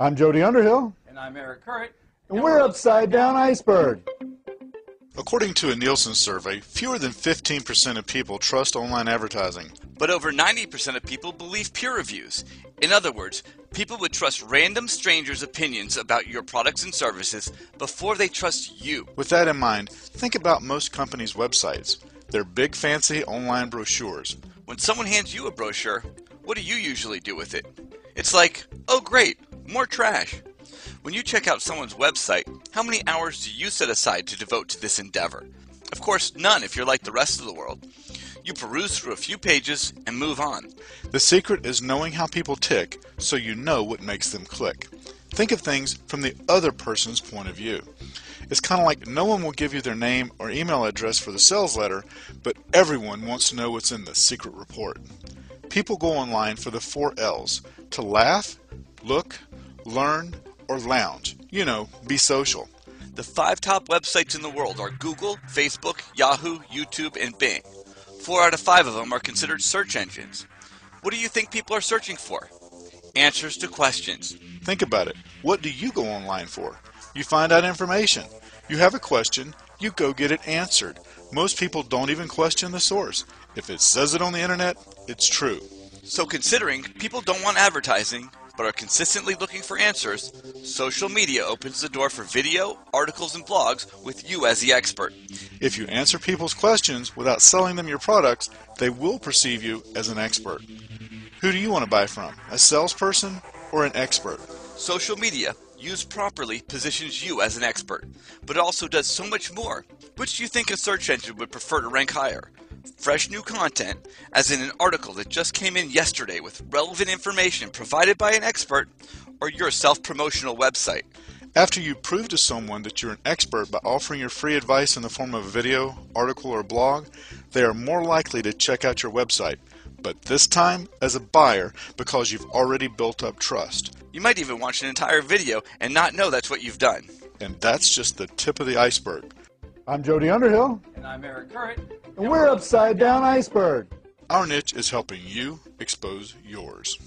I'm Jody Underhill, And I'm Eric Currit. and we're Upside Down Iceberg. According to a Nielsen survey, fewer than 15% of people trust online advertising. But over 90% of people believe peer reviews. In other words, people would trust random strangers' opinions about your products and services before they trust you. With that in mind, think about most companies' websites. They're big fancy online brochures. When someone hands you a brochure, what do you usually do with it? It's like, oh great, more trash. When you check out someone's website, how many hours do you set aside to devote to this endeavor? Of course, none if you're like the rest of the world. You peruse through a few pages and move on. The secret is knowing how people tick so you know what makes them click. Think of things from the other person's point of view. It's kind of like no one will give you their name or email address for the sales letter, but everyone wants to know what's in the secret report. People go online for the 4 L's: to laugh, look, learn, or lounge. You know, be social. The 5 top websites in the world are Google, Facebook, Yahoo, YouTube, and Bing. 4 out of 5 of them are considered search engines. What do you think people are searching for? Answers to questions. Think about it. What do you go online for? You find out information. You have a question, you go get it answered. Most people don't even question the source. If it says it on the internet, it's true. So considering people don't want advertising, but are consistently looking for answers, social media opens the door for video, articles, and blogs with you as the expert. If you answer people's questions without selling them your products, they will perceive you as an expert. Who do you want to buy from? A salesperson or an expert? Social media, used properly, positions you as an expert, but it also does so much more. Which do you think a search engine would prefer to rank higher? Fresh new content, as in an article that just came in yesterday with relevant information provided by an expert, or your self-promotional website? After you prove to someone that you're an expert by offering your free advice in the form of a video, article, or blog, they are more likely to check out your website, but this time as a buyer because you've already built up trust. You might even watch an entire video and not know that's what you've done. And that's just the tip of the iceberg. I'm Jody Underhill, And I'm Eric Currit. and we're Upside Down Iceberg. Our niche is helping you expose yours.